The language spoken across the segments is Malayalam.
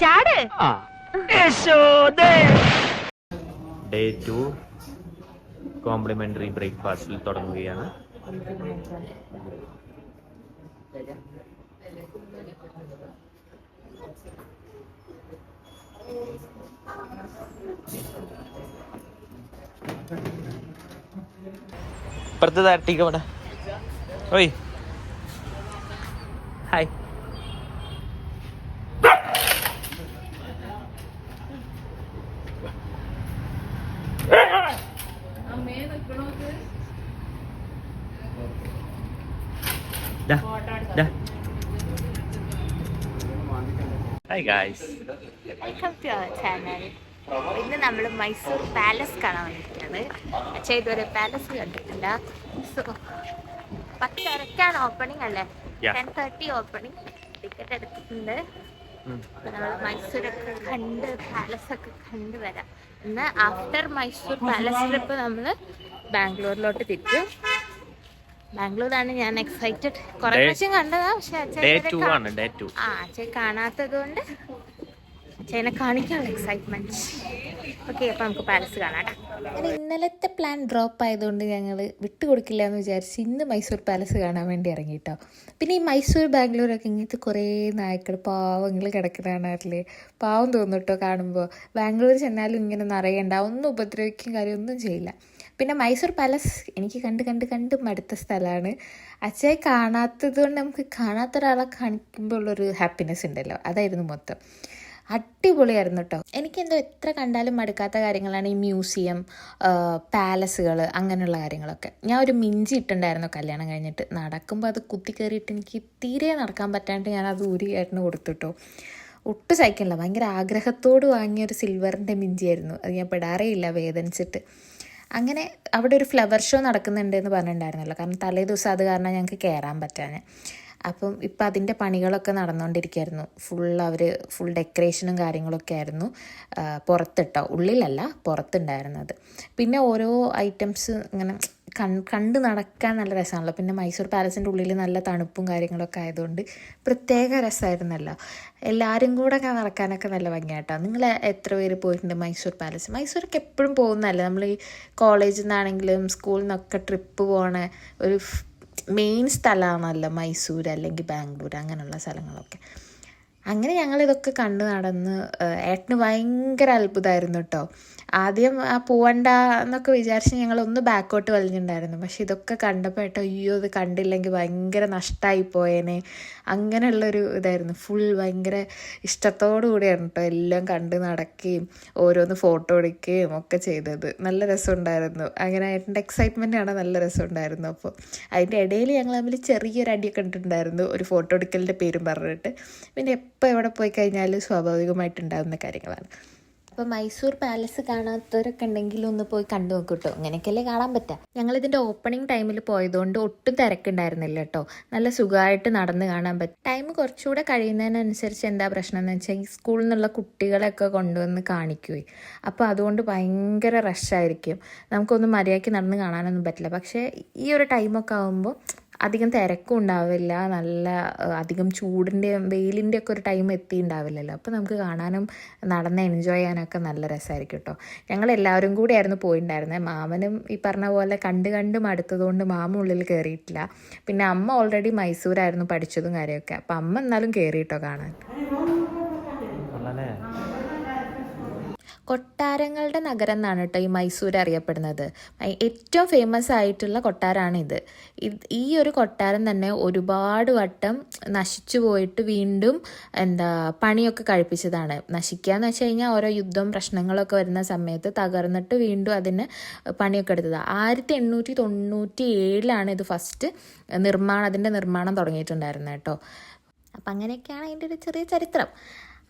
ഡേ 2 കോംപ്ലിമെന്ററി ബ്രേക്ക്ഫാസ്റ്റിൽ തുടങ്ങുകയാണ്. ഇപ്പുറത്ത് തട്ടിക്ക് ഇവിടെ. ഓയ് hi. Hi guys, welcome to our channel. ഇന്ന് നമ്മൾ മൈസൂർ പാലസ് കാണാൻ വേണ്ടിയിട്ടാണ്. അച്ഛാ ഇതുവരെ പാലസ് കണ്ടിട്ടില്ല. സോ 10:30 ഓപ്പണിംഗ് അല്ലേ? 10:30 ഓപ്പണിംഗ്. ടിക്കറ്റ് എടുത്തിട്ടുണ്ട്. നമ്മൾ മൈസൂരൊക്കെ കണ്ട് പാലസൊക്കെ കണ്ടു വരാം. ഇന്ന് ആഫ്റ്റർ മൈസൂർ പാലസ് ട്രിപ്പ് നമ്മൾ ബാംഗ്ലൂരിലോട്ട് തിരിച്ചു. ബാംഗ്ലൂരാണ് ഞാൻ എക്സൈറ്റഡ്. കുറെ പ്രാവശ്യം കണ്ടതാ, പക്ഷെ അച്ഛൻ കാണാത്തത് കൊണ്ട് അച്ഛനെ കാണിക്കാനുള്ള എക്സൈറ്റ്മെന്റ്. ഓക്കെ, അപ്പൊ നമുക്ക് പാലസ് കാണാം. ഇന്നലത്തെ പ്ലാൻ ഡ്രോപ്പ് ആയതുകൊണ്ട് ഞങ്ങൾ വിട്ടുകൊടുക്കില്ല എന്ന് വിചാരിച്ച് ഇന്ന് മൈസൂർ പാലസ് കാണാൻ വേണ്ടി ഇറങ്ങി കേട്ടോ. പിന്നെ ഈ മൈസൂർ ബാംഗ്ലൂരൊക്കെ ഇങ്ങനത്തെ കുറേ നായ്ക്കൾ പാവങ്ങൾ കിടക്കുന്ന കാണാറില്ലേ? പാവം തോന്നും കേട്ടോ കാണുമ്പോൾ. ബാംഗ്ലൂർ ചെന്നാലും ഇങ്ങനെ നിറയണ്ട, ഒന്നും ഉപദ്രവിക്കും കാര്യമൊന്നും ചെയ്യില്ല. പിന്നെ മൈസൂർ പാലസ് എനിക്ക് കണ്ട് മടുത്ത സ്ഥലമാണ്. അച്ഛയെ കാണാത്തത് കൊണ്ട് നമുക്ക് കാണാത്ത ഒരാളെ കാണിക്കുമ്പോൾ ഉള്ളൊരു ഹാപ്പിനെസ് ഉണ്ടല്ലോ, അതായിരുന്നു മൊത്തം. അടിപൊളിയായിരുന്നു കേട്ടോ. എനിക്കെന്തോ എത്ര കണ്ടാലും മടുക്കാത്ത കാര്യങ്ങളാണ് ഈ മ്യൂസിയം, പാലസുകൾ, അങ്ങനെയുള്ള കാര്യങ്ങളൊക്കെ. ഞാൻ ഒരു മിഞ്ചി ഇട്ടുണ്ടായിരുന്നു കല്യാണം കഴിഞ്ഞിട്ട്. നടക്കുമ്പോൾ അത് കുത്തി കയറിയിട്ട് എനിക്ക് തീരെ നടക്കാൻ പറ്റാണ്ട് ഞാൻ അത് ഊരി ഏട്ടന് കൊടുത്തിട്ടോ. ഒട്ടും സഹിക്കണില്ല. ഭയങ്കര ആഗ്രഹത്തോട് വാങ്ങിയൊരു സിൽവറിൻ്റെ മിഞ്ചിയായിരുന്നു. അത് ഞാൻ പെടാറേ ഇല്ല വേദനിച്ചിട്ട്. അങ്ങനെ അവിടെ ഒരു ഫ്ലവർ ഷോ നടക്കുന്നുണ്ട് എന്ന് പറഞ്ഞിട്ടുണ്ടായിരുന്നല്ലോ. കാരണം തലേ ദിവസം അത് കാരണം ഞങ്ങൾക്ക് കയറാൻ പറ്റാന്. അപ്പം ഇപ്പം അതിൻ്റെ പണികളൊക്കെ നടന്നുകൊണ്ടിരിക്കുകയായിരുന്നു. ഫുൾ ഡെക്കറേഷനും കാര്യങ്ങളൊക്കെ ആയിരുന്നു പുറത്തിട്ടോ, ഉള്ളിലല്ല പുറത്തുണ്ടായിരുന്നത്. പിന്നെ ഓരോ ഐറ്റംസ് ഇങ്ങനെ കണ്ട് നടക്കാൻ നല്ല രസമാണല്ലോ. പിന്നെ മൈസൂർ പാലസിൻ്റെ ഉള്ളിൽ നല്ല തണുപ്പും കാര്യങ്ങളൊക്കെ ആയതുകൊണ്ട് പ്രത്യേക രസമായിരുന്നല്ലോ. എല്ലാവരും കൂടെ നടക്കാനൊക്കെ നല്ല ഭംഗിയാട്ടോ. നിങ്ങൾ എത്ര പേര് പോയിട്ടുണ്ട് മൈസൂർ പാലസ്? മൈസൂരൊക്കെ എപ്പോഴും പോകുന്നതല്ലേ. നമ്മൾ ഈ കോളേജിൽ നിന്നാണെങ്കിലും സ്കൂളിൽ നിന്നൊക്കെ ട്രിപ്പ് പോകണ ഒരു മെയിൻ സ്ഥലമാണല്ലോ മൈസൂർ അല്ലെങ്കിൽ ബാംഗ്ലൂർ, അങ്ങനെയുള്ള സ്ഥലങ്ങളൊക്കെ. അങ്ങനെ ഞങ്ങളിതൊക്കെ കണ്ടു നടന്ന് ഏട്ടന് ഭയങ്കര അത്ഭുതമായിരുന്നു കേട്ടോ. ആദ്യം പോവണ്ട എന്നൊക്കെ വിചാരിച്ച് ഞങ്ങളൊന്ന് ബാക്കോട്ട് വലിഞ്ഞിട്ടുണ്ടായിരുന്നു. പക്ഷെ ഇതൊക്കെ കണ്ടപ്പോൾ ഏട്ടോ അയ്യോ ഇത് കണ്ടില്ലെങ്കിൽ ഭയങ്കര നഷ്ടമായി പോയേനെ, അങ്ങനെയുള്ളൊരു ഇതായിരുന്നു. ഭയങ്കര ഇഷ്ടത്തോടു കൂടിയായിരുന്നു കേട്ടോ എല്ലാം കണ്ട് നടക്കുകയും ഓരോന്ന് ഫോട്ടോ എടുക്കുകയും ഒക്കെ ചെയ്തത്. നല്ല രസമുണ്ടായിരുന്നു. അങ്ങനെ ഏട്ടൻ്റെ എക്സൈറ്റ്മെൻ്റ് ആണ്, നല്ല രസമുണ്ടായിരുന്നു. അപ്പോൾ അതിൻ്റെ ഇടയിൽ ഞങ്ങൾ തമ്മിൽ ചെറിയൊരു അടിയൊക്കെ ഇട്ടിട്ടുണ്ടായിരുന്നു, ഒരു ഫോട്ടോ എടുക്കലിൻ്റെ പേരും പറഞ്ഞിട്ട്. പിന്നെ എപ്പോൾ എവിടെ പോയി കഴിഞ്ഞാലും സ്വാഭാവികമായിട്ടുണ്ടാകുന്ന കാര്യങ്ങളാണ്. അപ്പോൾ മൈസൂർ പാലസ് കാണാത്തവരൊക്കെ ഉണ്ടെങ്കിൽ ഒന്ന് പോയി കണ്ടു നോക്കൂ കേട്ടോ. അങ്ങനെയൊക്കെയല്ലേ കാണാൻ പറ്റുക. ഞങ്ങളിതിൻ്റെ ഓപ്പണിംഗ് ടൈമിൽ പോയതുകൊണ്ട് ഒട്ടും തിരക്കുണ്ടായിരുന്നില്ല കേട്ടോ. നല്ല സുഖമായിട്ട് നടന്ന് കാണാൻ പറ്റും. ടൈം കുറച്ചുകൂടെ കഴിയുന്നതിനനുസരിച്ച് എന്താ പ്രശ്നം എന്ന് വെച്ചാൽ ഈ സ്കൂളിൽ നിന്നുള്ള കുട്ടികളെയൊക്കെ കൊണ്ടുവന്ന് കാണിക്കുകയും അപ്പോൾ അതുകൊണ്ട് ഭയങ്കര റഷായിരിക്കും. നമുക്കൊന്നും മര്യാദയ്ക്ക് നടന്ന് കാണാനൊന്നും പറ്റില്ല. പക്ഷേ ഈ ഒരു ടൈമൊക്കെ ആകുമ്പോൾ അധികം തിരക്കും ഉണ്ടാവില്ല, നല്ല അധികം ചൂടിൻ്റെയും വെയിലിൻ്റെ ഒക്കെ ഒരു ടൈം എത്തിയിട്ടുണ്ടാവില്ലല്ലോ. അപ്പോൾ നമുക്ക് കാണാനും നടന്ന് എൻജോയ് ചെയ്യാനൊക്കെ നല്ല രസമായിരിക്കും കേട്ടോ. ഞങ്ങളെല്ലാവരും കൂടിയായിരുന്നു പോയിട്ടുണ്ടായിരുന്നത്. മാമനും ഈ പറഞ്ഞ പോലെ കണ്ട് മടുത്തതുകൊണ്ട് മാമ ഉള്ളിൽ കയറിയിട്ടില്ല. പിന്നെ അമ്മ ഓൾറെഡി മൈസൂരായിരുന്നു പഠിച്ചതും കാര്യമൊക്കെ. അപ്പം അമ്മ എന്നാലും കയറിയിട്ടോ കാണാൻ. കൊട്ടാരങ്ങളുടെ നഗരം എന്നാണ് കേട്ടോ ഈ മൈസൂർ അറിയപ്പെടുന്നത്. ഏറ്റവും ഫേമസ് ആയിട്ടുള്ള കൊട്ടാരമാണിത്. ഈ ഒരു കൊട്ടാരം തന്നെ ഒരുപാട് വട്ടം നശിച്ചു പോയിട്ട് വീണ്ടും പണിയൊക്കെ കഴിപ്പിച്ചതാണ്. നശിക്കുക എന്ന് വെച്ച് കഴിഞ്ഞാൽ ഓരോ യുദ്ധം പ്രശ്നങ്ങളൊക്കെ വരുന്ന സമയത്ത് തകർന്നിട്ട് വീണ്ടും അതിന് പണിയൊക്കെ എടുത്തത്. 1897 ഇത് ഫസ്റ്റ് അതിൻ്റെ നിർമ്മാണം തുടങ്ങിയിട്ടുണ്ടായിരുന്നത് കേട്ടോ. അപ്പം അങ്ങനെയൊക്കെയാണ് അതിൻ്റെ ഒരു ചെറിയ ചരിത്രം.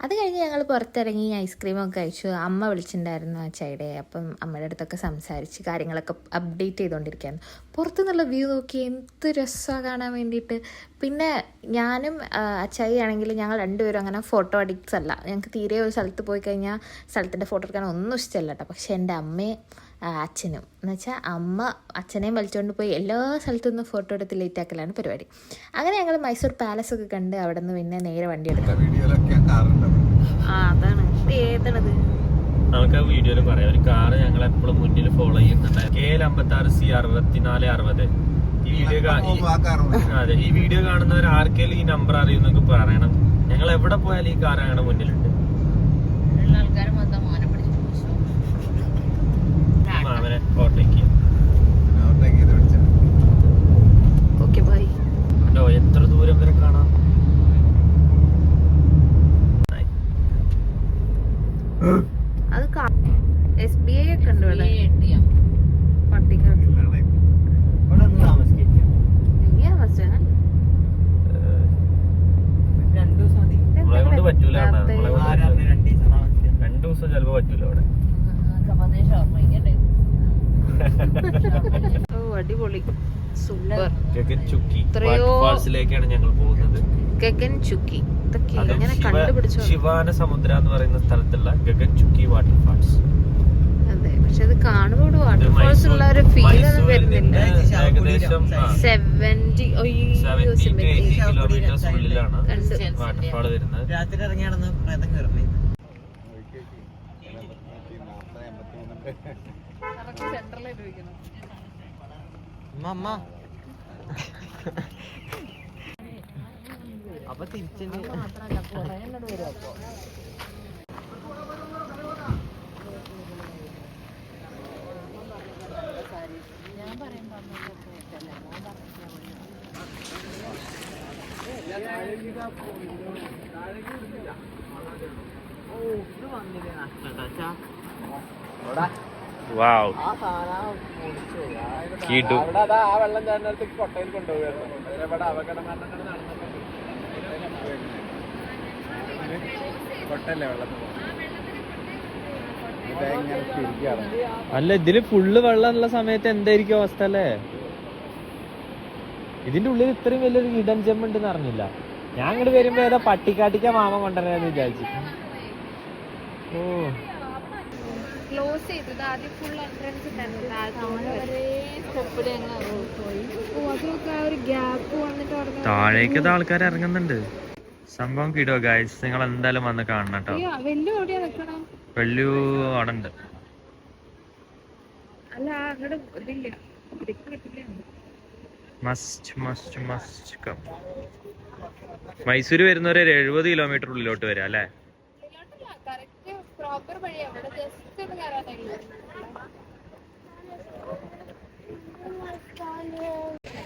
അത് കഴിഞ്ഞ് ഞങ്ങൾ പുറത്തിറങ്ങി ഐസ്ക്രീമൊക്കെ കഴിച്ചു. അമ്മ വിളിച്ചിട്ടുണ്ടായിരുന്നു അച്ചായുടെ. അപ്പം അമ്മയുടെ അടുത്തൊക്കെ സംസാരിച്ച് കാര്യങ്ങളൊക്കെ അപ്ഡേറ്റ് ചെയ്തുകൊണ്ടിരിക്കുകയാണ്. പുറത്തുനിന്നുള്ള വ്യൂ നോക്കി എന്ത് രസമാണ് കാണാൻ വേണ്ടിയിട്ട്. പിന്നെ ഞാനും അച്ചായി ആണെങ്കിൽ ഞങ്ങൾ രണ്ടുപേരും അങ്ങനെ ഫോട്ടോ അഡിക്ട്സ് അല്ല. ഞങ്ങൾക്ക് തീരെ ഒരു സ്ഥലത്ത് പോയി കഴിഞ്ഞാൽ സ്ഥലത്തിൻ്റെ ഫോട്ടോ എടുക്കാൻ ഒന്നും ഇഷ്ടമല്ല കേട്ടോ. പക്ഷെ എൻ്റെ അമ്മയും അച്ഛനും എന്ന് വെച്ചാൽ അമ്മ അച്ഛനെയും വലിച്ചുകൊണ്ട് പോയി എല്ലാ സ്ഥലത്തു നിന്നും ഫോട്ടോ എടുത്ത് ലേറ്റ് ആക്കലാണ് പരിപാടി. അങ്ങനെ ഞങ്ങൾ മൈസൂർ പാലസ് ഒക്കെ കണ്ട് അവിടെ നിന്ന് പിന്നെ നേരെ വണ്ടി എടുത്തു. അതാണ് ഏതാണത്. നമുക്ക് ആ വീഡിയോയിൽ പറയാം. ഒരു കാറ് ഞങ്ങൾ എപ്പോഴും മുന്നിൽ ഫോളോ ചെയ്യുന്നുണ്ട്. KL56C6460. അതെ, ഈ വീഡിയോ കാണുന്നവർ ആർക്കെങ്കിലും ഈ നമ്പർ അറിയുന്നൊക്കെ പറയണം. ഞങ്ങൾ എവിടെ പോയാലും ഈ കാർ ഞങ്ങളുടെ മുന്നിലുണ്ട്. മാമനെ ഓവർടേക്ക് ഉണ്ടോ? എത്ര ദൂരം വരെ കാണാം. അത് SBI ഒക്കെ ഉണ്ട് ഇവിടെ. പട്ടിക്കാട് നമ്മളെ കൊണ്ട് പറ്റൂല. 2 ദിവസം ചിലപ്പോ പറ്റൂല അവിടെ. അടിപൊളി സൂപ്പർ. ഗഗൻ ചുക്കി വാട്ടർഫാൾസിലേക്കാണ് ഞങ്ങൾ പോകുന്നത്. ഗഗൻ ചുക്കി ഇതൊക്കെ എങ്ങനെ കണ്ടുപിടിച്ചു? ശിവാന സമുദ്ര എന്ന് പറയുന്ന സ്ഥലത്തുള്ള ഗഗൻ ചുക്കി വാട്ടർഫാൾസ്. അതെ, പക്ഷെ അത് കാണുമ്പോൾ വാട്ടർഫാൾസ് ഉള്ള ഒരു ഫീൽ ഒന്നും വരുന്നില്ല. ഏകദേശം 70 കിലോമീറ്റേഴ്സ് ഉള്ളിലാണ് വാട്ടർഫാൾ വരുന്നത്. രാത്രി ഇറങ്ങിയാണെന്ന് പ്രേതം കയറും. അപ്പൊ തിരിച്ചു വാവ്, അല്ല ഇതില് ഫുള്ള് വെള്ളമുള്ള സമയത്ത് എന്തായിരിക്കും അവസ്ഥ അല്ലേ? ഇതിന്റെ ഉള്ളിൽ ഇത്രയും വലിയൊരു ഹിഡൻ ജെം ഉണ്ടെന്ന് അറിഞ്ഞില്ല. ഞാൻ ഇങ്ങോട്ട് വരുമ്പോ ഏതാ പട്ടിക്കാട്ടിക്ക മാമ കൊണ്ടുവരാന്ന് വിചാരിച്ചു. ഓ, ക്ലോസ് ചെയ്തത് ആദ്യം ഫുൾ എൻട്രൻസ് താഴേക്കത് ആൾക്കാർ ഇറങ്ങുന്നുണ്ട്. സംഭവം കിടോ ഗൈസ്, നിങ്ങൾ എന്തായാലും വന്ന് കാണണം കേട്ടോ. വെള്ളു അവിടെ ഉണ്ട്. Must must must come. Mysore വരുന്നവരെ 70 കിലോമീറ്റർ ഉള്ളിലോട്ട് വരാം അല്ലേ?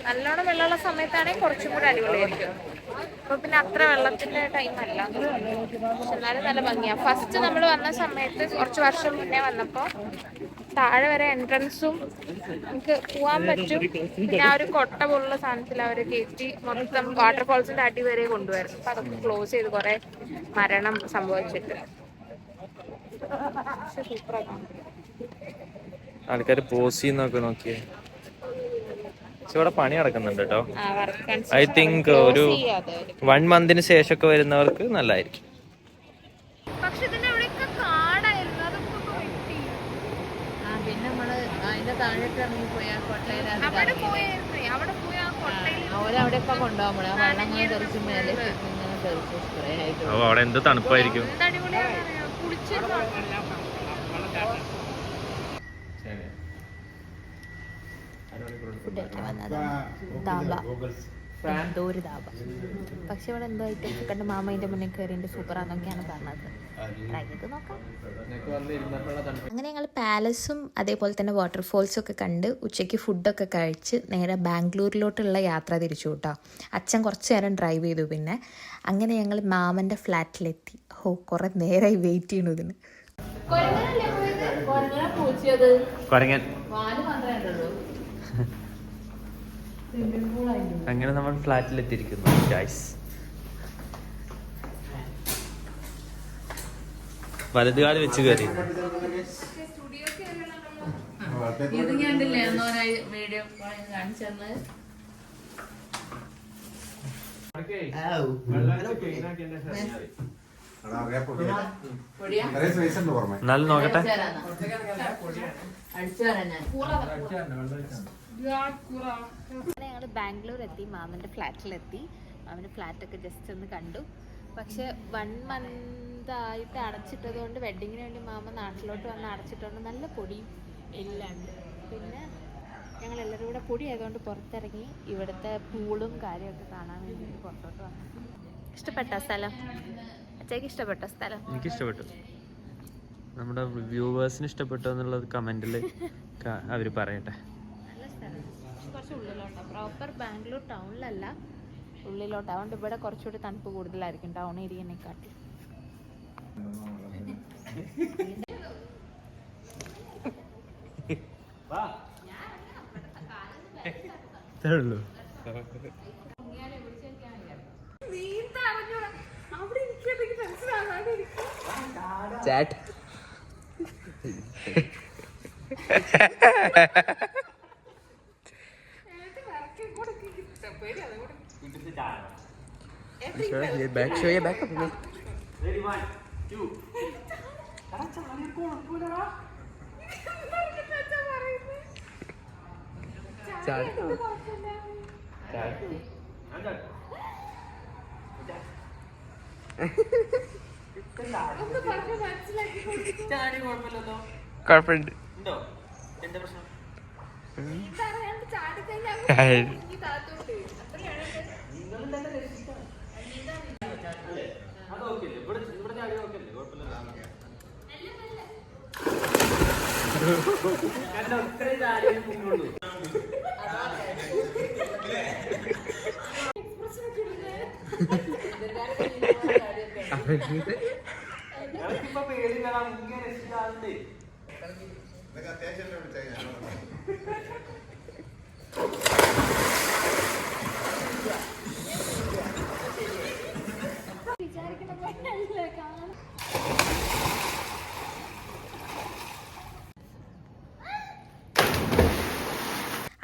നല്ലോണം വെള്ളമുള്ള സമയത്താണെങ്കിൽ കുറച്ചും കൂടെ അടിപൊളിയായിരിക്കും. അപ്പൊ പിന്നെ അത്ര വെള്ളത്തിന്റെ ടൈം അല്ല, പക്ഷെ എന്നാലും നല്ല ഭംഗിയാ. ഫസ്റ്റ് നമ്മൾ വന്ന സമയത്ത് കുറച്ച് വർഷം മുന്നേ വന്നപ്പോ താഴെ വരെ എൻട്രൻസും നമുക്ക് പോവാൻ പറ്റും. പിന്നെ ആ ഒരു കൊട്ട പോലുള്ള സാധനത്തിൽ അവര് കയറ്റി മൊത്തം വാട്ടർഫാൾസിന്റെ അടി വരെ കൊണ്ടുവരും. അപ്പൊ അതൊക്കെ ക്ലോസ് ചെയ്ത് കുറെ മരണം സംഭവിച്ചിട്ട്. പക്ഷെ സൂപ്പറാണ്. ആൾക്കാര് പോസ് ചെയ്യുന്നൊക്കെ നോക്കിയേ. പക്ഷെ ഇവിടെ പണി നടക്കുന്നുണ്ട് കേട്ടോ. ഐ തിങ്ക് ഒരു 1 മന്തിന് ശേഷമൊക്കെ വരുന്നവർക്ക് നല്ലതായിരിക്കും. പക്ഷെ ഇതിന്റെ അവിടെയൊക്കെ കാടായിരുന്നു, അതൊക്കെ വെട്ടി. പിന്നെ നമ്മള് അതിന്റെ താഴേക്ക് ഇറങ്ങി പോയാൽ കൊട്ടയിൽ അവിടെ പോയി ആ കൊട്ടയിൽ അവരവിടെയൊക്കെ കൊണ്ടുപോകുമ്പോഴേ ആ വെള്ളം ഇങ്ങനെ തെറിച്ച് മേലെ ഇങ്ങനെ തെറിച്ച് സ്പ്രേ ആയിട്ട്. ഓ, അവിടെ എന്ത് തണുപ്പായിരിക്കും. എന്തോ ഒരു ധാബ. പക്ഷെ ഇവിടെ എന്തോ ഐറ്റംസ് കണ്ട് മാമ അതിന്റെ മുന്നേ കയറിയിട്ട് സൂപ്പറാന്നൊക്കെയാണ് പറഞ്ഞത്. ട്രൈ ചെയ്ത് നോക്കാം. അങ്ങനെ ഞങ്ങൾ പാലസും അതേപോലെ തന്നെ വാട്ടർഫോൾസും ഒക്കെ കണ്ട് ഉച്ചയ്ക്ക് ഫുഡൊക്കെ കഴിച്ച് നേരെ ബാംഗ്ലൂരിലോട്ടുള്ള യാത്ര തിരിച്ചു കേട്ടോ. അച്ഛൻ കുറച്ച് നേരം ഡ്രൈവ് ചെയ്തു. പിന്നെ അങ്ങനെ ഞങ്ങൾ മാമൻ്റെ ഫ്ലാറ്റിലെത്തി. കുറേ നേരമായി വെയിറ്റ് ചെയ്യണു ഇതിന്. അങ്ങനെ നമ്മൾ ഫ്ലാറ്റിലെത്തിയിരിക്കുന്നു ഗൈസ്. വലതുകാല് വെച്ച് കയറി. ഇത് കണ്ടില്ലേ എന്നോരായി വീഡിയോ കാണിച്ചെന്ന്. എന്നാലും നോക്കട്ടെ. ഞങ്ങൾ ബാംഗ്ലൂർ എത്തി, മാമൻ്റെ ഫ്ലാറ്റിലെത്തി. മാമൻ്റെ ഫ്ലാറ്റൊക്കെ ജസ്റ്റ് ഒന്ന് കണ്ടു. പക്ഷെ 1 മന്ത് ഇതായിട്ട് അടച്ചിട്ടത് കൊണ്ട് വെഡിങ്ങിന് വേണ്ടി മാമ നാട്ടിലോട്ട് വന്ന് അടച്ചിട്ടുണ്ട്. നല്ല പൊടിയും എല്ലാം ഉണ്ട്. പിന്നെ ഞങ്ങൾ എല്ലാവരും കൂടെ പൊടി ആയതുകൊണ്ട് പുറത്തിറങ്ങി ഇവിടുത്തെ പൂളും കാര്യമൊക്കെ കാണാൻ വേണ്ടി പുറത്തോട്ട് വന്നു. ഇഷ്ടപ്പെട്ട സ്ഥലം? അച്ഛക്ക് ഇഷ്ടപ്പെട്ട സ്ഥലം? എനിക്ക് ഇഷ്ടപ്പെട്ടു. നമ്മുടെ വ്യൂവേഴ്സിന് ഇഷ്ടപ്പെട്ടു എന്നുള്ളത് കമന്റിൽ അവർ പറയട്ടെ. നല്ല സ്ഥലം, കുറച്ച് ഉള്ളിലോട്ടാണ്. പ്രോപ്പർ ബാംഗ്ലൂർ ടൗണിലല്ല, ഉള്ളിലോട്ട്. അതുകൊണ്ട് ഇവിടെ കുറച്ചുകൂടി തണുപ്പ് കൂടുതലായിരിക്കും ടൗൺ ഏരിയനെക്കാട്ടി. Chat back up. Ready, 1, 2. കുഴപ്പമുണ്ട്. എന്താ പ്രശ്നം?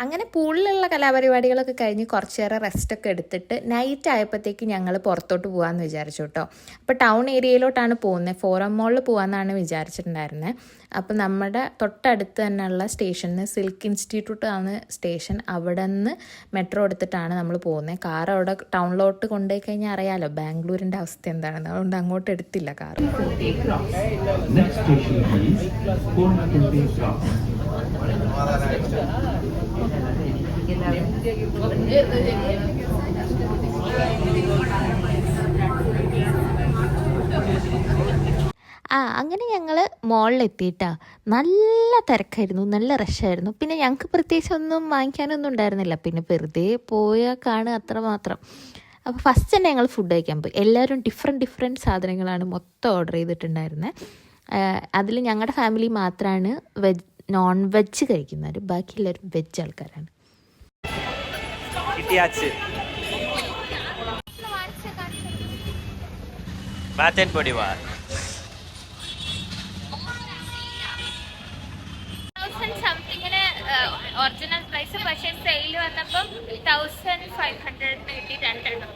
അങ്ങനെ പൂളിലുള്ള കലാപരിപാടികളൊക്കെ കഴിഞ്ഞ് കുറച്ചേറെ റെസ്റ്റൊക്കെ എടുത്തിട്ട് നൈറ്റ് ആയപ്പോഴത്തേക്ക് ഞങ്ങൾ പുറത്തോട്ട് പോകാമെന്ന് വിചാരിച്ചു കേട്ടോ. അപ്പോൾ ടൗൺ ഏരിയയിലോട്ടാണ് പോകുന്നത്. ഫോറം മോളിൽ പോകാമെന്നാണ് വിചാരിച്ചിട്ടുണ്ടായിരുന്നത്. അപ്പോൾ നമ്മുടെ തൊട്ടടുത്ത് തന്നെയുള്ള സ്റ്റേഷനിൽ സിൽക്ക് ഇൻസ്റ്റിറ്റ്യൂട്ട് ആണ് സ്റ്റേഷൻ. അവിടെ നിന്ന് മെട്രോ എടുത്തിട്ടാണ് നമ്മൾ പോകുന്നത്. കാർ അവിടെ ടൗണിലോട്ട് കൊണ്ടുപോയി കഴിഞ്ഞാൽ അറിയാമല്ലോ ബാംഗ്ലൂരിൻ്റെ അവസ്ഥ എന്താണെന്ന്. അതുകൊണ്ട് അങ്ങോട്ട് എടുത്തില്ല കാർ. അങ്ങനെ ഞങ്ങൾ മോളിലെത്തിയിട്ടാ. നല്ല തിരക്കായിരുന്നു, നല്ല റഷായിരുന്നു. പിന്നെ ഞങ്ങൾക്ക് പ്രത്യേകിച്ച് ഒന്നും വാങ്ങിക്കാനൊന്നും ഉണ്ടായിരുന്നില്ല. പിന്നെ വെറുതെ പോയാൽ കാണുക അത്രമാത്രം. അപ്പോൾ ഫസ്റ്റ് തന്നെ ഞങ്ങൾ ഫുഡ് കഴിക്കാൻ പോയി. എല്ലാവരും ഡിഫറെൻറ്റ് സാധനങ്ങളാണ് മൊത്തം ഓർഡർ ചെയ്തിട്ടുണ്ടായിരുന്നത്. അതിൽ ഞങ്ങളുടെ ഫാമിലി മാത്രമാണ് നോൺ വെജ് കഴിക്കുന്നവർ. ബാക്കി എല്ലാവരും വെജ് ആൾക്കാരാണ്. ഒറിജിനൽ പ്രൈസ്, പക്ഷേ സെയിൽ വന്നപ്പം 1500 കിട്ടി രണ്ടെണ്ണം.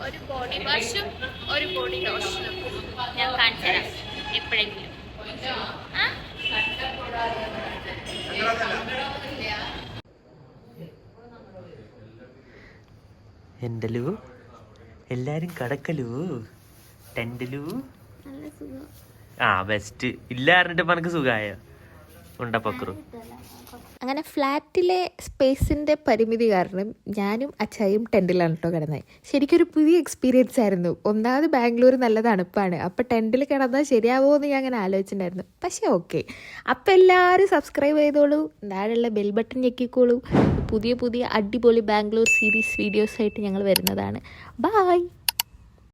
ഒരു ബോഡി വാഷും ഒരു ബോഡി ലോഷനും. ഞാൻ കാണിച്ചു തരാം എപ്പോഴെങ്കിലും. എന്തലു എല്ലാരും കടക്കലു ടെന്റിലു. ബെസ്റ്റ് ഇല്ല പറഞ്ഞിട്ട് എനിക്ക് സുഖമായ ഉണ്ടപ്പക്രു. അങ്ങനെ ഫ്ലാറ്റിലെ സ്പേസിൻ്റെ പരിമിതി കാരണം ഞാനും അച്ചായും ടെൻറ്റിലാണ് കേട്ടോ കിടന്നത്. ശരിക്കൊരു പുതിയ എക്സ്പീരിയൻസ് ആയിരുന്നു. ഒന്നാമത് ബാംഗ്ലൂർ നല്ല തണുപ്പാണ്. അപ്പോൾ ടെൻറ്റിൽ കിടന്നാൽ ശരിയാവുമോ എന്ന് ഞാൻ അങ്ങനെ ആലോചിച്ചിട്ടുണ്ടായിരുന്നു. പക്ഷേ ഓക്കെ. അപ്പോൾ എല്ലാവരും സബ്സ്ക്രൈബ് ചെയ്തോളൂ, താഴെയുള്ള ബെൽ ബട്ടൺ ഞെക്കിക്കോളൂ. പുതിയ അടിപൊളി ബാംഗ്ലൂർ സീരീസ് വീഡിയോസായിട്ട് ഞങ്ങൾ വരുന്നതാണ്. ബായ്.